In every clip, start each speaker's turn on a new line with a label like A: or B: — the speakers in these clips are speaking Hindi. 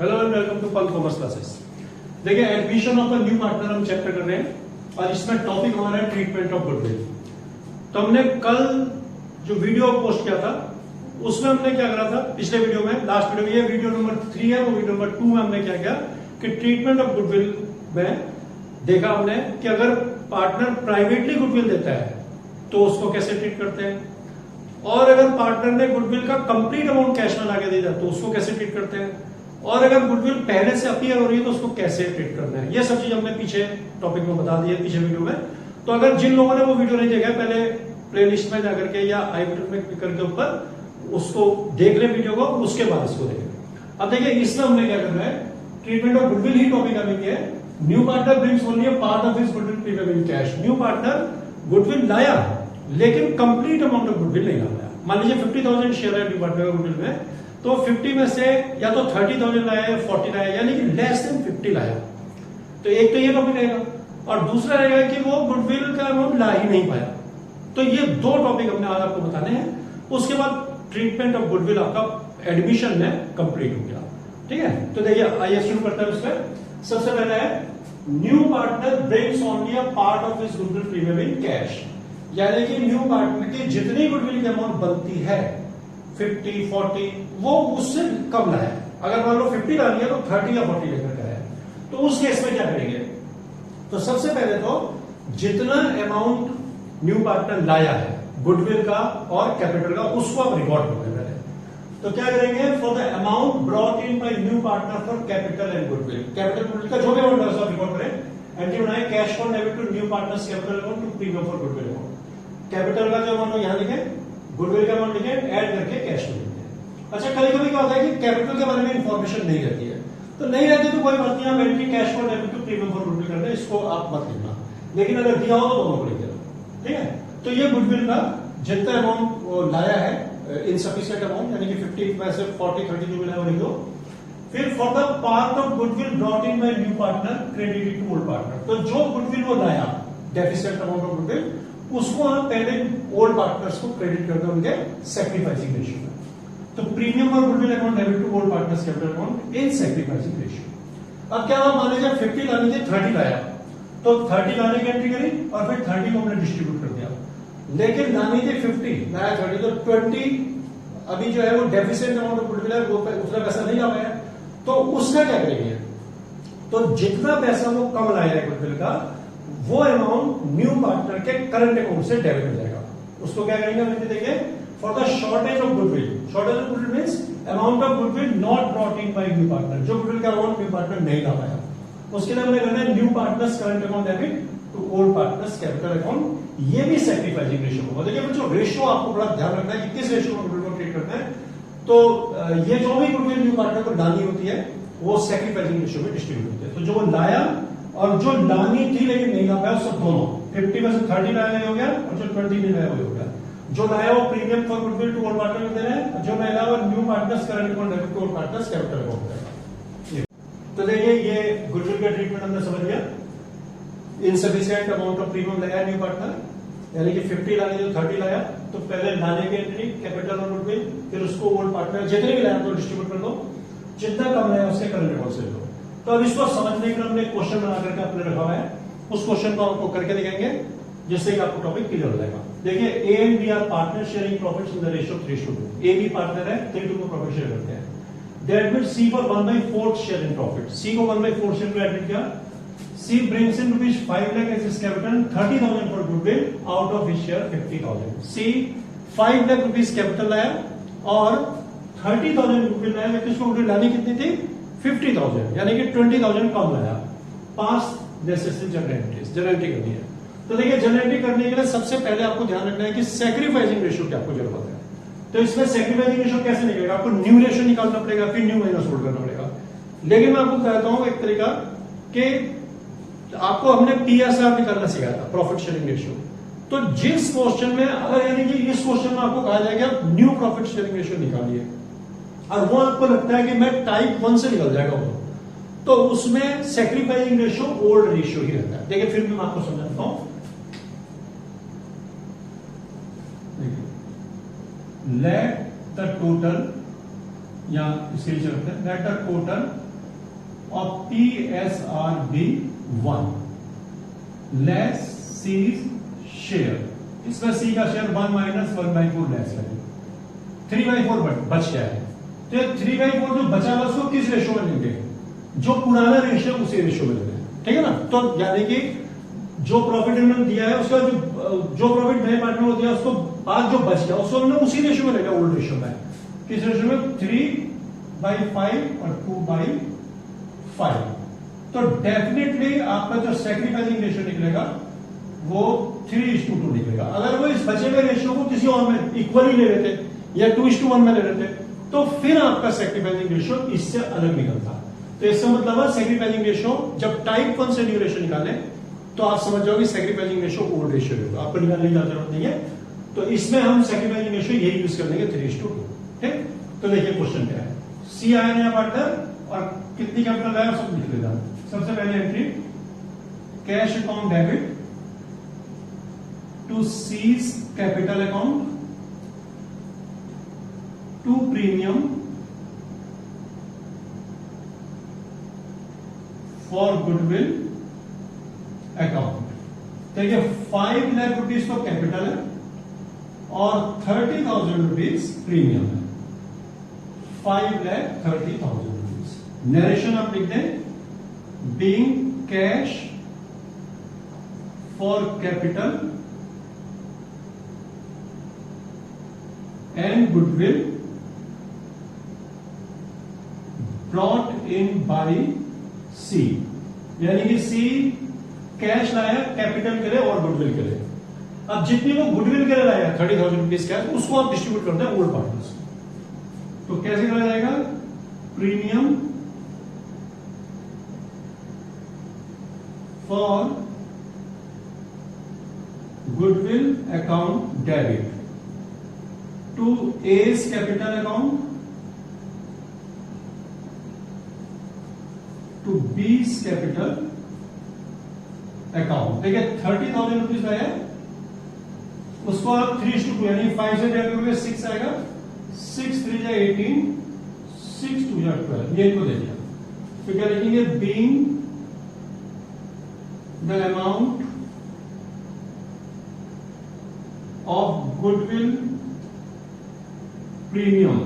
A: हेलो एंड वेलकम टू पल कॉमर्स क्लासेस। देखिए admission of a new partner हम चैप्टर कर रहे हैं और इसमें टॉपिक हमारा है ट्रीटमेंट ऑफ गुडविल। तो हमने कल जो वीडियो पोस्ट किया था उसमें हमने क्या करा था, पिछले वीडियो में, लास्ट वीडियो में, ये वीडियो नंबर 3 है, वो वीडियो नंबर 2 में हमने क्या किया कि ट्रीटमेंट ऑफ गुडविल में देखा हमने कि अगर पार्टनर प्राइवेटली गुडविल देता है तो उसको कैसे ट्रीट करते हैं, और अगर पार्टनर ने गुडविल का कंप्लीट अमाउंट कैश में लाके दे दिया तो उसको कैसे ट्रीट करते हैं, और अगर गुडविल पहले से अपीयर हो रही है तो उसको कैसे ट्रीट करना है। ये सब चीज हमने पीछे टॉपिक में बता दी है, पीछे वीडियो में। तो अगर जिन लोगों ने वो वीडियो नहीं देखा, पहले प्लेलिस्ट में जाकर के या आई बटन में क्लिक करके ऊपर उसको देख ले वीडियो को, उसके बाद इसको देखें। अब देखिए इसमें हमने क्या करना है, treatment of goodwill he topic अभी है। New partner brings only a part of his goodwill premium in cash. New partner goodwill लाया लेकिन कंप्लीट अमाउंट ऑफ गुडविल नहीं लाया। मान लीजिए 50,000 शेयर है न्यू पार्टनर का गुडविल में, तो 50 में से या तो 30,000 लाया या 40 लाया, यानी कि लेस देन 50 लाया। तो एक तो ये टॉपिक रहेगा, और दूसरा रहेगा कि वो गुडविल का अमाउंट ला ही नहीं पाया। तो ये दो टॉपिक हमने आज आपको बताने हैं। उसके बाद ट्रीटमेंट ऑफ गुडविल आपका एडमिशन में कंप्लीट हो गया। ठीक है, तो देखिए आइए शुरू करते हैं। उसमें सबसे पहले है new partner brings only a part of his goodwill premium in cash, यानी कि न्यू पार्टनर की जितनी गुडविल की अमाउंट बनती है 50, 40, वो उससे कम लाया। अगर मान लो 50 लानी है तो 30 या 40 लेकर के आया, तो उस केस में क्या करेंगे, तो सबसे पहले तो जितना अमाउंट न्यू पार्टनर लाया है गुडविल का और कैपिटल का, उसको आप रिकॉर्ड करेंगे पहले। तो क्या करेंगे, for the amount brought in by new partner for capital and goodwill, capital goodwill का जो भी अमाउंट है उसको रिकॉर्ड करें। एंट्री बनाए cash for debit to new partners capital amount to premium for goodwill amount. Capital का जो अमाउंट यहां लिखे, गुडविल का अमाउंट लिखे, ऐड करके कैश में लिखे। अच्छा, कभी कभी क्या होता है कि कैपिटल के बारे में इंफॉर्मेशन नहीं रहती है, तो नहीं रहती तो कोई बात नहीं, आप entry cash for debit to premium for goodwill करते हैं, इसको आप मत लिखना। लेकिन अगर दिया हो तो दोनों को लिख देना। ठीक है, तो ये गुडविल का जितना अमाउंट लाया है इनसफिशिएंट अमाउंट, यानी कि 50 में से 40, 30 जो मिला है वो लिख दो। फिर for the part of goodwill brought in by new partner credited to old partner, तो जो गुडविल वो लाया डेफिशिएंट अमाउंट ऑफ गुडविल, उसको हम पहले ओल्ड पार्टनर्स को क्रेडिट करते हैं उनके सैक्रिफाइसिंग रेशियो में। तो प्रीमियम और goodwill account debit to old partners capital account in sacrificing ratio. अब क्या हुआ, मान लीजिए 50 लानी थी, 30 लाया, तो 30 लाने की एंट्री करी और फिर 30 को हमने डिस्ट्रीब्यूट कर दिया। लेकिन लानी थी 50, लाया 30, तो 20 अभी जो है वो डेफिशिएंट अमाउंट ऑफ गुडविल है, वो उतना पैसा नहीं आ पाया, तो उसका क्या करेंगे, तो जितना पैसा वो कम लाया है गुडविल का, वो अमाउंट न्यू पार्टनर के करंट अकाउंट से डेबिट हो जाएगा। उसको क्या करेंगे, हम देखिए for the shortage of goodwill. Shortage of goodwill means amount of goodwill not brought in by new partner, जो गुडविल का अमाउंट न्यू पार्टनर नहीं ला पाया, उसके लिए हमने करना है new partners current account debit to old partners capital account. ये भी सैक्रिफाइसिंग रेशियो होगा। देखिए बच्चों, रेशियो आपको बड़ा ध्यान रखना है कि किस रेशियो में गुडविल को ट्रीट करना है। तो ये जो भी गुडविल न्यू पार्टनर को लानी होती है वो सैक्रिफाइसिंग रेशियो में डिस्ट्रीब्यूट होती है। तो जो वो लाया और जो लानी थी लेकिन नहीं ला पाया, सब दोनों 50 में से 30 लाया हो गया और जो 20 नहीं लाया वो हो गया। जो लाया वो premium for goodwill to old partner दे रहे हैं, जो नहीं लाया वो new partners current account debit to old partners capital account देगा। तो देखिए ये गुडविल का ट्रीटमेंट हमने समझ लिया। इनसफिशिएंट अमाउंट ऑफ प्रीमियम लाया न्यू पार्टनर, यानी कि 50 लाने जो 30 लाया, तो पहले लाने की एंट्री कैपिटल और गुडविल, फिर उसको ओल्ड पार्टनर जितने भी लाया तो डिस्ट्रीब्यूट कर दो, जितना कम लाया उसके करंट अकाउंट से लो। तो अब इसको समझने के लिए हमने क्वेश्चन बना करके आपने रखा हुआ है, उस क्वेश्चन को आपको करके दिखाएंगे जिससे कि आपको टॉपिक क्लियर हो जाएगा। देखिए A and B are partner sharing profits in the ratio 3:2। A B partner है, 3:2 को प्रॉफिट शेयर करते हैं। They admit C for 1/4 share in profit. C को 1/4 शेयर में एडमिट किया। C brings in rupees 5 lakh as his capital, 30,000 for goodwill, out of his share 50,000। C 5 lakh rupees capital लाया और 30,000 गुडविल लाया, लेकिन उसको गुडविल लानी कितनी थी, 50,000, यानी कि 20,000 कम लाया। 5 नेसेसरी जनरेटिंग करनी है। तो देखिए जनरेटिंग करने के लिए सबसे पहले आपको ध्यान रखना है कि सैक्रिफाइसिंग रेशियो की आपको जरूरत है। तो इसमें सैक्रिफाइसिंग रेशियो कैसे निकलेगा, आपको न्यू रेशियो निकालना पड़ेगा, फिर न्यू माइनस ओल्ड करना पड़ेगा। लेकिन मैं आपको बताता हूं एक तरीका कि आपको हमने पीएसआर निकालना सिखाया था, प्रॉफिट शेयरिंग रेशियो। तो जिस क्वेश्चन में अगर यानी कि इस क्वेश्चन में आपको कहा जाएगा न्यू प्रॉफिट शेयरिंग रेशियो निकालिए, और वो आपको लगता है कि मैं टाइप 1 से निकल जाएगा वो, तो उसमें सैक्रिफाइसिंग रेशियो ओल्ड रेशियो ही रहता है। देखिए फिर भी मैं आपको समझाता हूं। लेट द टोटल, या इसके नीचे रखते हैं, let the total of TSRB1 less C's share। इसमें C का शेयर 1 माइनस 1/4 लेस है, 3/4 बच गया है। तो 3/4 जो बचा हुआ उसको किस रेशो में लेंगे? जो पुराना रेशियो उसी रेशियो में लेंगे, ठीक है ना। तो यानी कि जो प्रॉफिट इन्होंने दिया है उसका जो प्रॉफिट नए पार्टनर को दिया उसको आज जो बच गया उसको उन्होंने उसी रेशियो में लेगा, ओल्ड रेशियो में। किस रेशियो में? 3/5 और 2/5। तो डेफिनेटली आपका जो सैक्रिफाइसिंग रेशियो निकलेगा वो 3:2 निकलेगा। अगर वो इस बचे हुए रेशियो को किसी और में इक्वली ले लेते या 2:1 में ले लेते तो फिर आपका सैक्रिफाइसिंग रेशियो इससे अलग निकलता। तो इसका मतलब है सैक्रिफाइसिंग रेशियो जब टाइप 1 से न्यू रेशियो निकालें तो आप समझ जाओगे सैक्रिफाइसिंग रेशियो ओल्ड रेशियो होगा, आपको निकालने की जरूरत नहीं है। तो इसमें हम सैक्रिफाइसिंग रेशियो यही यूज कर लेंगे 3:2। ठीक, तो देखिए क्वेश्चन क्या है। सी आया नया पार्टनर और कितनी कैपिटल आया सब लिख लेगा। सबसे पहले entry cash account debit to C's capital account to premium for goodwill account. देखिए 5 लाख रुपीज तो कैपिटल है और 30,000 रुपीज प्रीमियम है। 5,30,000 रुपीज। नरेशन आप लिख दें being cash for capital and goodwill brought in by C. यानी कि सी कैश लाया कैपिटल के लिए और गुडविल के लिए। अब जितनी वो गुडविल के लिए लाया 30,000 रुपीज कैश उसको आप डिस्ट्रीब्यूट करते हैं ओल्ड पार्टनर्स। तो कैसे करा जाएगा? Premium for goodwill account debit to A's capital account to B's capital account. देखिए 30,000 रुपीज लाया उसको आप 3:2 यानी 5 से डिवाइड करोगे 6 आएगा। 6 3 जा 18, 6 2 जा 12, ये इनको दे दिया। तो क्या लिखेंगे? Being the amount of goodwill premium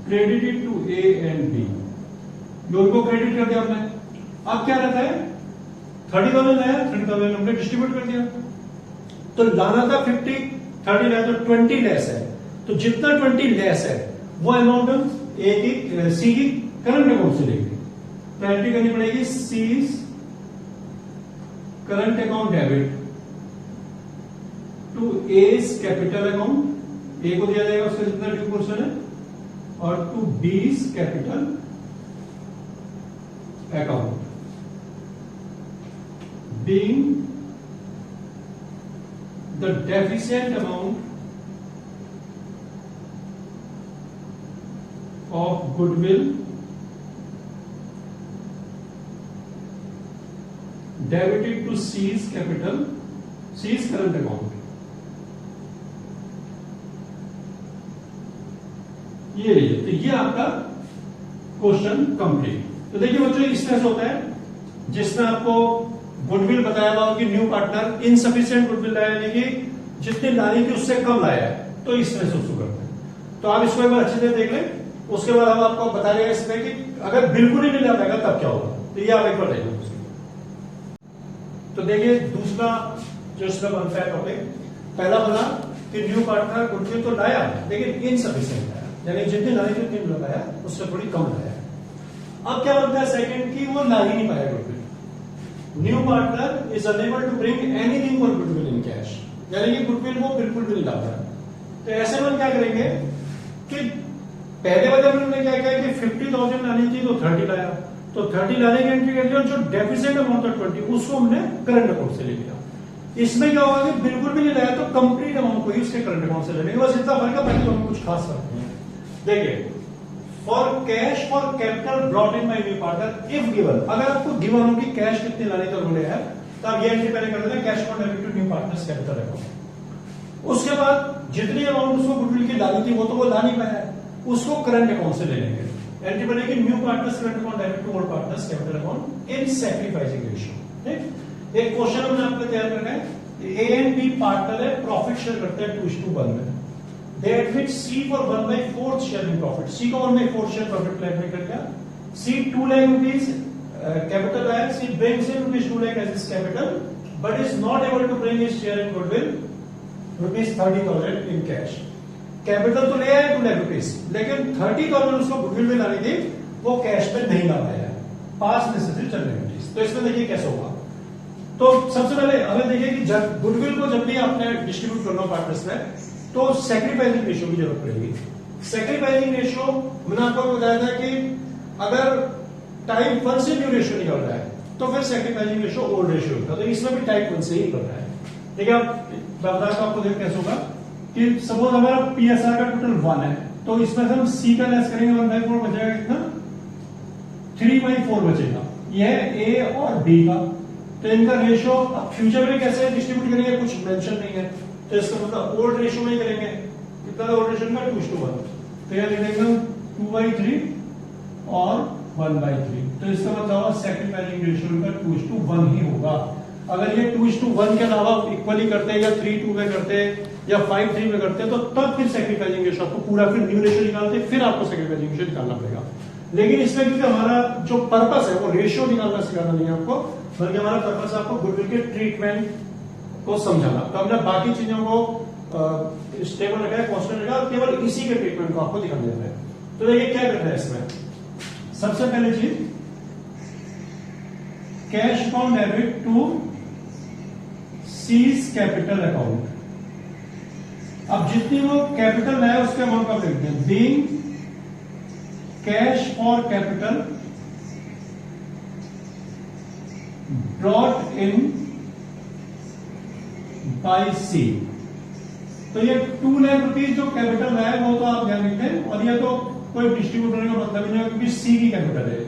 A: credited to A and B. दोनों को क्रेडिट कर दिया हमने। अब क्या रहता है? 30,000 आया, 30,000 हमने डिस्ट्रीब्यूट कर दिया। तो लाना था 50, 30 लाया तो 20 लेस है। तो जितना 20 लेस है वो अमाउंट हम ए की सी की करंट अकाउंट से लेंगे। तो एंट्री करनी पड़ेगी C's current account debit to A's capital account. A को दिया जाएगा उसका जितना ड्यू पोर्शन है और to B's capital account being the deficient amount of goodwill debited to C's capital, C's current account। ये लीजिए। तो ये आपका क्वेश्चन कंप्लीट। तो देखिए बच्चों इस तरह से होता है जिसमें आपको गुडविल बताया हुआ कि न्यू पार्टनर इनसफिशिएंट गुडविल लाया, यानी कि जितनी लानी थी उससे कम लाया है, तो इस तरह से उसको करते हैं। तो आप इसको एक बार अच्छे से देख लें, उसके बाद हम आपको बता देंगे इसमें कि अगर बिल्कुल ही नहीं ला पाएगा तब क्या होगा। तो ये आप एक बार देख लें। तो देखिए दूसरा जो इसमें बनता है टॉपिक, पहला बना कि न्यू पार्टनर गुडविल तो लाया लेकिन इनसफिशिएंट लाया, यानी जितनी लानी थी उतनी लगाया, उससे थोड़ी कम लाया। अब क्या बनता है सेकंड की वो ला ही नहीं पाया goodwill. New partner is unable to bring anything for goodwill in cash, यानी कि गुडविल वो बिल्कुल भी नहीं लाता है। तो ऐसे में क्या करेंगे कि पहले वाले में क्या किया कि 50,000 लानी थी तो 30 लाया, तो 30 लाने की एंट्री कर दिया, जो डेफिसिट अमाउंट था 20 उसको हमने करंट अकाउंट से ले लिया। इसमें क्या होगा कि बिल्कुल भी नहीं लाया तो कंप्लीट अमाउंट को ही उसके करंट अकाउंट से ले लेंगे, बस इतना फर्क है, बाकी तो हम कुछ खास फर्क नहीं है। देखिए for cash for capital brought in by new partner if given, अगर आपको गिवन हो कि कैश कितने लाने तो बोले है तो आप ये एंट्री पहले कर देते हैं cash for debit to new partners capital account. उसके बाद जितनी अमाउंट उसको गुडविल की लानी थी वो तो वो ला नहीं पाया है, उसको करंट अकाउंट से ले लेंगे। एंट्री बनेगी new partners current account debit to old partners capital account in sacrificing ratio. ठीक, एक क्वेश्चन हमने आपको तैयार करना है, ए एंड बी पार्टनर है, प्रॉफिट शेयर करते हैं 2:1 में। They admit C for 1/4 share in profit, C को 1/4 शेयर प्रॉफिट में एडमिट कर दिया। सी 2 लाख रुपीज कैपिटल है, C brings in rupees 2 lakh as his capital but is not able to bring his share in goodwill rupees 30,000 in cash. Capital तो ले आया 2 लाख रुपीज, लेकिन 30,000 उसको गुडविल में लानी थी, वो कैश पे नहीं ला पाया, पास नेसेसरी जनरल। तो इसमें देखिए कैसे होगा। तो सबसे पहले हमें देखिए कि जब गुडविल को जब भी आपने डिस्ट्रीब्यूट करना हो पार्टनर्स में, तो सैक्रिफाइसिंग रेशियो की जरूरत पड़ेगी। सैक्रिफाइसिंग रेशियो मैंने आपको बताया था कि अगर टाइप 1 से न्यू रेशियो निकल रहा है तो फिर सैक्रिफाइसिंग रेशियो ओल्ड रेशियो होता है, तो इसमें भी टाइप 1 से ही कर रहा है। ठीक है, अब आपको देख कैसे होगा कि सपोज हमारा पीएसआर का टोटल 1 है, तो इसमें से हम सी का लेस करेंगे 1/4 बचेगा कितना, 3/4 बचेगा। यह है ए और बी का, तो इनका रेशियो अब फ्यूचर में कैसे डिस्ट्रीब्यूट करेंगे कुछ मेंशन नहीं है, तो इसका मतलब ओल्ड रेशियो में ही करेंगे। कितना ओल्ड रेशियो का 2:1, तो यह लिख देंगे 2/3 और 1/3, तो इसका मतलब होगा सैक्रिफाइसिंग रेशियो का 2:1 ही होगा। अगर ये 2:1 के अलावा इक्वली करते हैं या 3:2 में करते हैं या 5:3 में करते हैं, तो तब फिर सैक्रिफाइसिंग रेशियो आपको पूरा फिर न्यू रेशियो निकालते हैं, फिर आपको सैक्रिफाइसिंग रेशियो निकालना पड़ेगा। लेकिन इसमें क्योंकि हमारा जो पर्पस है वो रेशियो निकालना सिखाना नहीं है आपको, बल्कि हमारा पर्पस है आपको गुडविल के ट्रीटमेंट को समझाना। तो हमने बाकी चीजों को स्टेबल रखा है, कांस्टेंट रखा है, केवल इसी के ट्रीटमेंट को आपको दिखाने देना है। तो देखिए क्या करना है इसमें, सबसे पहले चीज cash account debit to C's capital account. अब जितनी वो कैपिटल है उसके अमाउंट का लिखते हैं, being cash for capital brought in by C. तो ये 2 लाख रुपीज जो कैपिटल है वो तो आप ध्यान रखते, और ये तो कोई डिस्ट्रीब्यूट करने का मतलब ही नहीं है क्योंकि सी की कैपिटल है।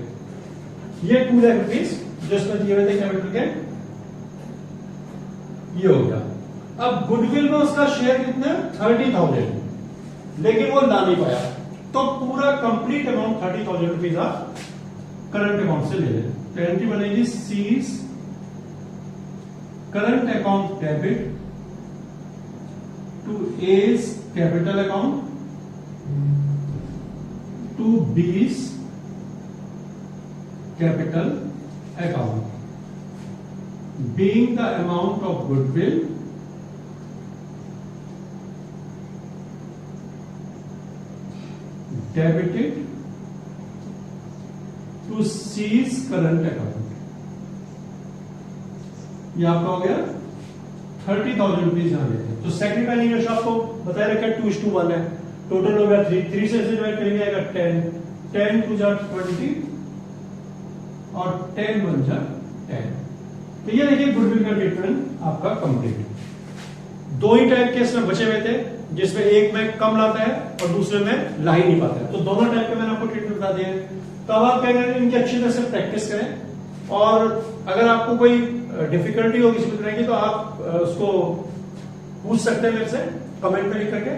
A: ये 2 लाख रुपीज जो इसमें दिए हुए थे कैपिटल के, ये हो गया। अब गुडविल में उसका शेयर कितना, 30,000, लेकिन वो ला नहीं पाया, तो पूरा कंप्लीट अमाउंट 30,000 रुपीज आप करंट अकाउंट से ले लें। तो एंट्री बनेगी C's current account debit to A's capital account to B's capital account, being the amount of goodwill debited to cease current account। ये आपका हो गया 30,000 रुपीज यहां लेते हैं। तो सैक्रिफाइसिंग रेशियो आपको बताया रखा 2:1 है, टोटल हो गया 3 से डिवाइड करेंगे आएगा 10 2 जा 20 और 10 1 जा 10। तो ये देखिए गुडविल का ट्रीटमेंट आपका कंप्लीट। 2 ही टाइप के इसमें बचे हुए थे, जिसमें एक में कम लाता है और दूसरे में ला ही नहीं पाता है, तो दोनों टाइप के मैंने आपको ट्रीटमेंट बता दिए। तो अब आप क्या करें, इनकी अच्छी तरह से प्रैक्टिस करें, और अगर आपको कोई डिफिकल्टी हो किसी भी तरह की तो आप उसको पूछ सकते हैं मेरे से कमेंट में लिख करके।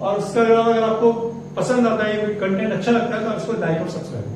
A: और उसके अलावा अगर आपको पसंद आता है, कोई कंटेंट अच्छा लगता है तो आप इसको लाइक और सब्सक्राइब